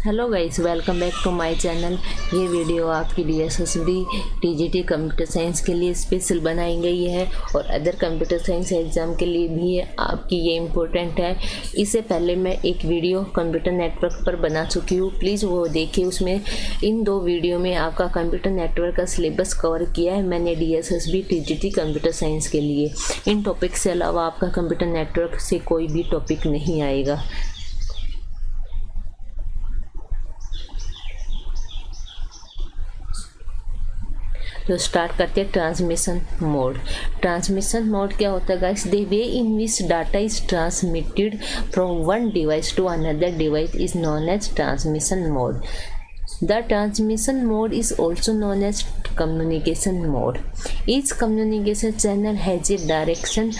Hello guys, welcome back to my channel. ये video आपकी DSSB TGT computer science के लिए स्पेशल बनाई गई है और अदर कंप्यूटर साइंस एग्ज़ाम के लिए भी आपकी ये इम्पोर्टेंट है। इससे पहले मैं एक वीडियो कंप्यूटर नेटवर्क पर बना चुकी हूँ, प्लीज़ वो देखिए। उसमें इन दो वीडियो में आपका कंप्यूटर नेटवर्क का सिलेबस कवर किया है मैंने DSSB TGT कंप्यूटर साइंस के लिए। इन टॉपिक से अलावा आपका कंप्यूटर नेटवर्क से कोई भी टॉपिक नहीं आएगा। तो स्टार्ट करते हैं ट्रांसमिशन मोड। ट्रांसमिशन मोड क्या होता है guys? The way in which data is transmitted from one device to another device is known as transmission mode. The transmission mode is also known as communication mode. Each communication channel has a direction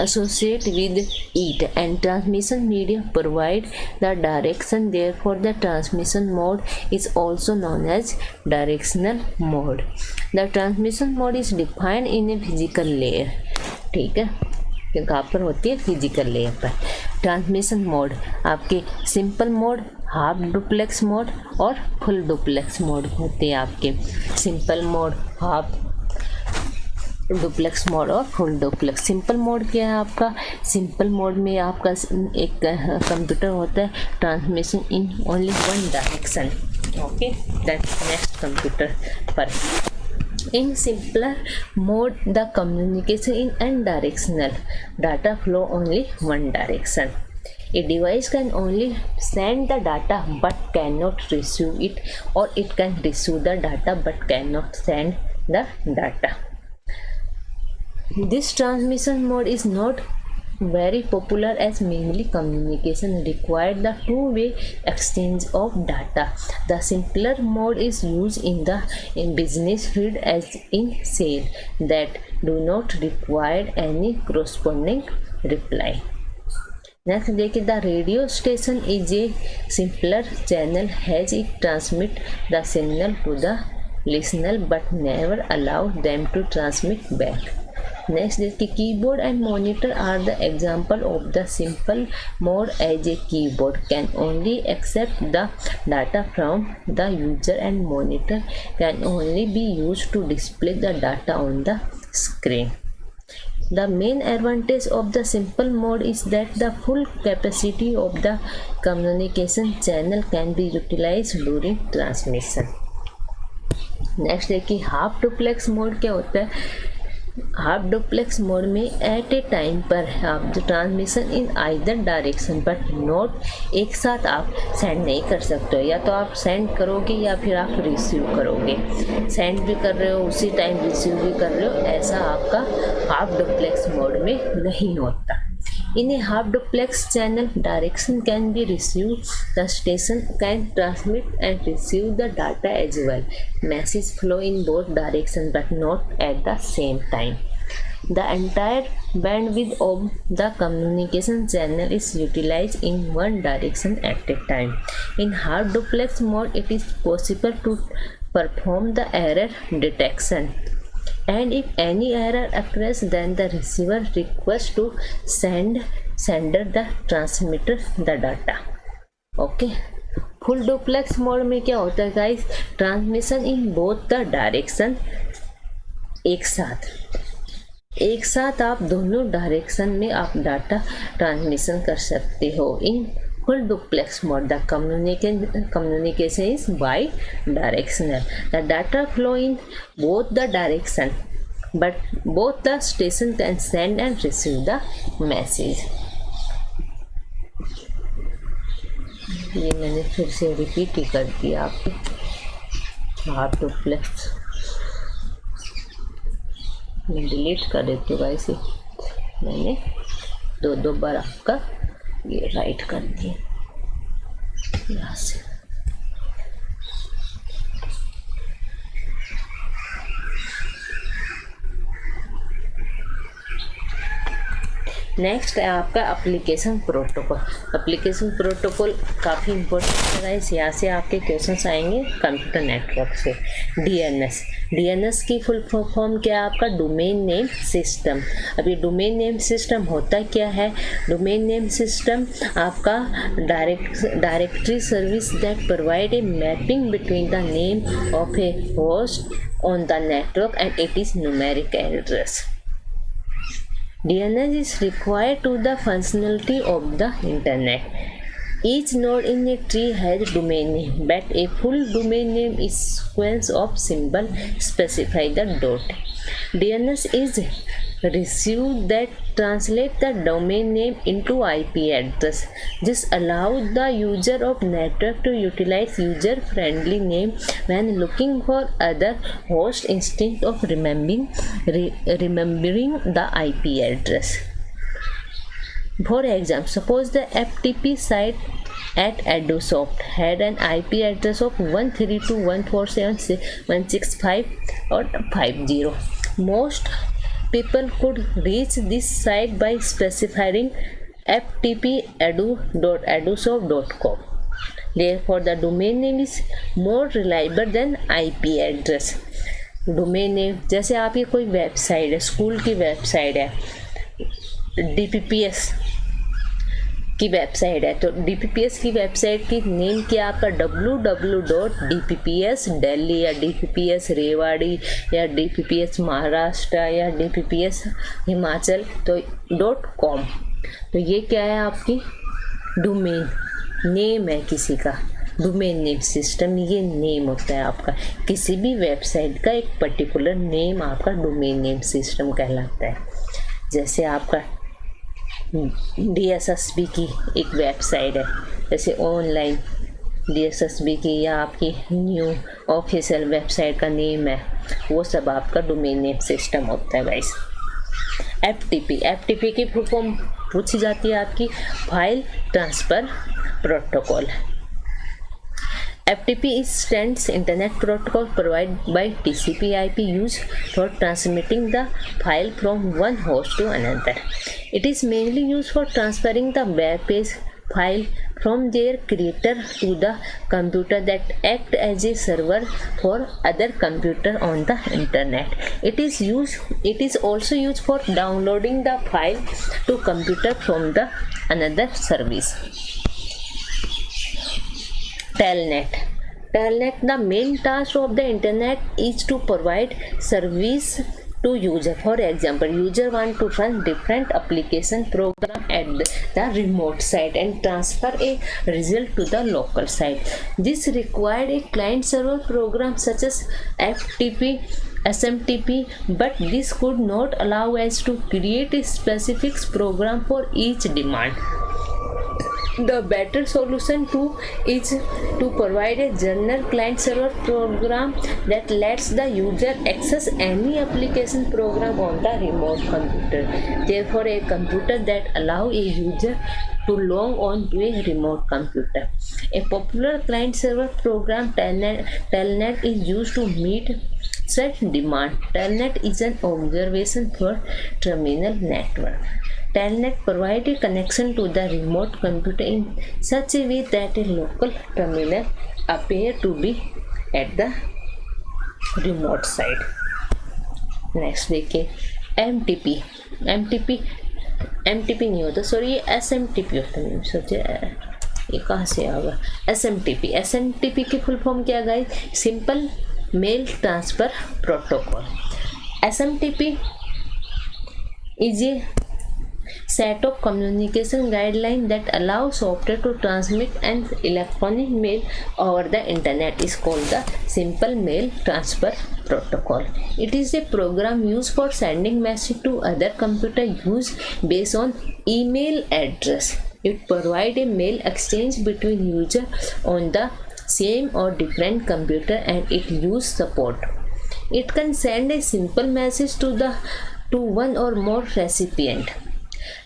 associated with it, and transmission media provide the direction. Therefore, the transmission mode is also known as directional mode. The transmission mode is defined in a physical layer. ठीक है, कहाँ पर होती है? Physical layer पर। Transmission mode आपके simple mode, half duplex mode और full duplex mode होते हैं आपके। Simple mode, half duplex mode और फुल डुप्लेक्स। सिंपल मोड क्या है आपका? सिंपल मोड में आपका एक कंप्यूटर होता है transmission in only one direction. Okay, that's next computer पर। In simpler mode, the communication is unidirectional. Data flow only one direction. A device can only send the data but cannot receive it, or it can receive the data but cannot send the data. This transmission mode is not very popular as mainly communication required the two-way exchange of data. The simpler mode is used in business field as in sale that do not require any corresponding reply. Next देखिए, the radio station is a simpler channel as it transmit the signal to the listener but never allow them to transmit back. Next is the keyboard and monitor are the example of the simple mode as a keyboard can only accept the data from the user and monitor can only be used to display the data on the screen. The main advantage of the simple mode is that the full capacity of the communication channel can be utilized during transmission. Next देखिए, half duplex mode क्या होता है? Half duplex mode में eight ए time पर आप जो transmission in either direction but note एक साथ आप सेंड नहीं कर सकते हो। या तो आप सेंड करोगे या फिर आप रिसीव करोगे। सेंड भी कर रहे हो उसी टाइम रिसीव भी कर रहे हो, ऐसा आपका हाफ डुप्लेक्स मोड में नहीं होता। In a half duplex channel, direction can be received. The station can transmit and receive the data as well. Messages flow in both directions but not at the same time. The entire bandwidth of the communication channel is utilized in one direction at a time. In half duplex mode, it is possible to perform the error detection. And if any error occurs, then the receiver requests to sender the transmitter the data. Okay. Full duplex mode में क्या होता है guys? Transmission in both the direction, एक साथ आप दोनों direction में आप डाटा ट्रांसमिशन कर सकते हो। इन full duplex mode, the communication is bi-directional. The data flow in both the direction, but both the station can send and receive the message. ये मैंने फिर से रिपीट ही कर दिया आपको। हाफ डुप्लेक्स मैं डिलीट कर देती हूँ गाइस, मैंने दो बार आपका ये राइट कर दिए यहाँ से। नेक्स्ट है आपका एप्लीकेशन प्रोटोकॉल। एप्लीकेशन प्रोटोकॉल काफ़ी इंपॉर्टेंट है, यहाँ से आपके क्वेश्चंस आएंगे कंप्यूटर नेटवर्क से। डीएनएस, डीएनएस की फुल फॉर्म क्या है आपका? Domain name system. अब ये डोमेन नेम सिस्टम होता क्या है? डोमेन नेम सिस्टम आपका directory service that provide a mapping between the name of A host on the network and it is numeric address. DNS is required to the functionality of the internet. Each node in a tree has domain name, but a full domain name is sequence of symbol specify the dot. DNS is received that translate the domain name into IP address. This allows the user of network to utilize user-friendly name when looking for other host instead of remembering the IP address. For example, suppose the FTP site at EduSoft had an IP address of 132.147.165 or 50. Most people could reach this site by specifying ftp.edu.edusoft.com. Therefore, the domain name is more reliable than IP address. Domain name, जैसे आपकी कोई website है, school की website है, DPPS की website है, तो DPPS की वेबसाइट की नेम क्या आपका? www.dpps दिल्ली या DPPS रेवाड़ी या DPPS महाराष्ट्र या DPPS हिमाचल तो .com। तो ये क्या है? आपकी डोमेन नेम है किसी का। डोमेन नेम सिस्टम ये नेम होता है आपका, किसी भी वेबसाइट का एक पर्टिकुलर नेम आपका डोमेन नेम सिस्टम कहलाता है। जैसे आपका DSSB की एक वेबसाइट है, जैसे ऑनलाइन DSSB की या आपकी न्यू ऑफिशियल वेबसाइट का नेम है, वो सब आपका डोमेन नेम सिस्टम होता है गाइस। FTP की फुल फॉर्म पूछी जाती है आपकी, file transfer protocol. FTP stands Internet Protocol provided by TCP/IP used for transmitting the file from one host to another. It is mainly used for transferring the web page file from their creator to the computer that act as a server for other computer on the internet. It is also used for downloading the file to computer from the another service. Telnet, the main task of the internet is to provide service to user. For example, user want to run different application program at the remote site and transfer a result to the local site. This required a client server program such as FTP, SMTP, but this could not allow us to create a specific program for each demand. The better solution is to provide a general client server program that lets the user access any application program on the remote computer. Therefore, a computer that allows a user to log on to a remote computer. A popular client server program, Telnet, is used to meet such demand. Telnet is an observation for terminal network. Telnet provides a connection to the remote computer in such a way that a local terminal appear to be at the remote side. Next देखिए MTP नहीं होता, sorry ये SMTP होता है। सोचे ये कहाँ से आएगा? SMTP की फुल फॉर्म क्या guys? Simple mail transfer protocol. SMTP is a set of communication guidelines that allow software to transmit an electronic mail over the internet is called the Simple Mail Transfer Protocol. It is a program used for sending message to other computer use based on email address. It provides a mail exchange between user on the same or different computer and it use support. It can send a simple message to one or more recipient.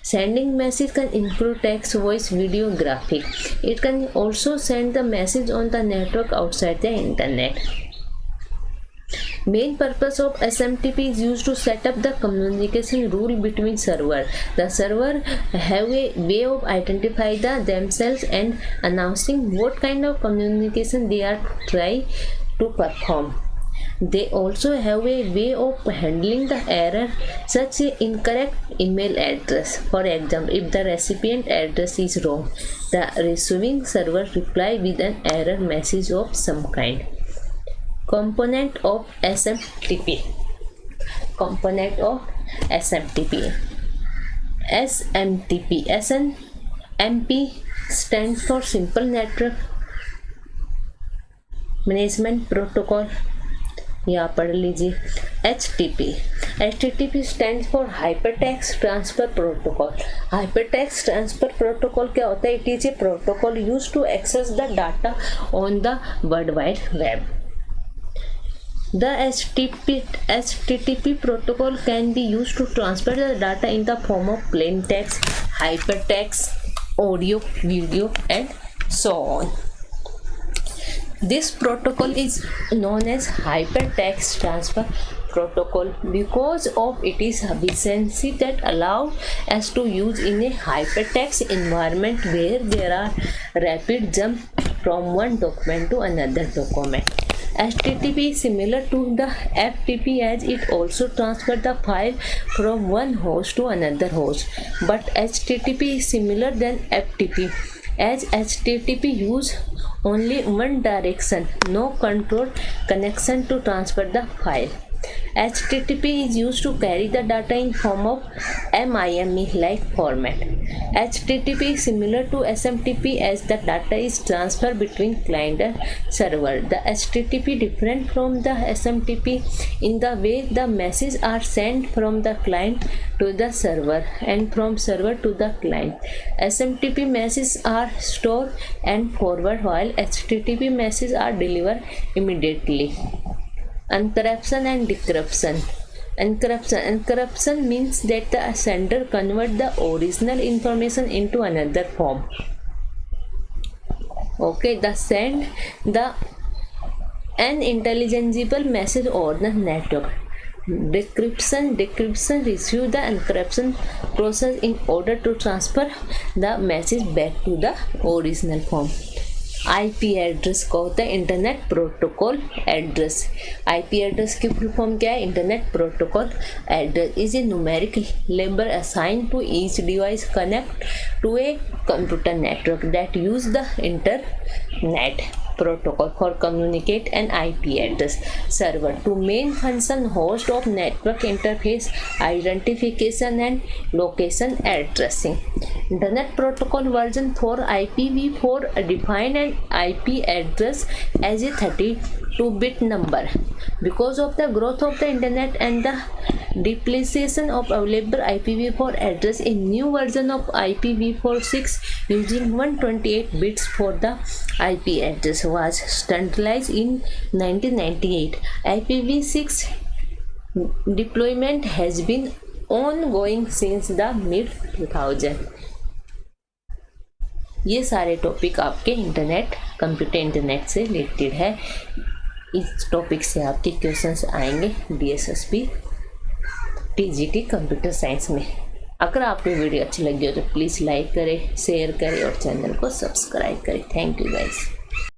Sending message can include text, voice, video, graphic. It can also send the message on the network outside the internet. Main purpose of SMTP is used to set up the communication rule between server. The server have a way of identify themselves and announcing what kind of communication they are trying to perform. They also have a way of handling the error such as incorrect email address. For example, if the recipient address is wrong, the receiving server reply with an error message of some kind. Component of SMTP. Component of SMTP. SMTP. SNMP stands for Simple Network Management Protocol. यहाँ पढ़ लीजिए. HTTP stands for Hypertext Transfer Protocol. Hypertext Transfer Protocol क्या होता है? It is a protocol used to access the data on the World Wide Web. The HTTP protocol can be used to transfer the data in the form of plain text, hypertext, audio, video, and so on. This protocol is known as Hypertext Transfer Protocol because of its efficiency that allows us to use in a hypertext environment where there are rapid jump from one document to another document. HTTP is similar to the FTP as it also transfers the file from one host to another host, but HTTP is similar than FTP as HTTP use only one direction, no control connection to transfer the file. HTTP is used to carry the data in form of MIME-like format. HTTP is similar to SMTP as the data is transferred between client and server. The HTTP different from the SMTP in the way the messages are sent from the client to the server and from server to the client. SMTP messages are stored and forwarded while HTTP messages are delivered immediately. Encryption and decryption. Encryption means that the sender converts the original information into another form. Okay, send the unintelligible message over the network. Decryption receives the encryption process in order to transfer the message back to the original form. IP address को होता है internet protocol address. IP address की full form क्या है? Internet protocol address is a numeric label assigned to each device connect to a computer network that use the internet protocol for communicate an IP address. Server to main function host of network interface identification and location addressing. Internet protocol version 4 IPv4 define an IP address as a 32-bit number. Because of the growth of the internet and the depletion of available IPv4 address, a new version of IPv4 using 128 bits for the IP address was standardized in 1998. IPv6 deployment has been ongoing since the mid 2000. ये सारे topic आपके internet computer internet से related है. इस topic से आपके questions आएंगे DSSP TGT computer science में. अगर आपको वीडियो अच्छी लगी हो तो प्लीज़ लाइक करें, शेयर करें और चैनल को सब्सक्राइब करें. Thank you guys.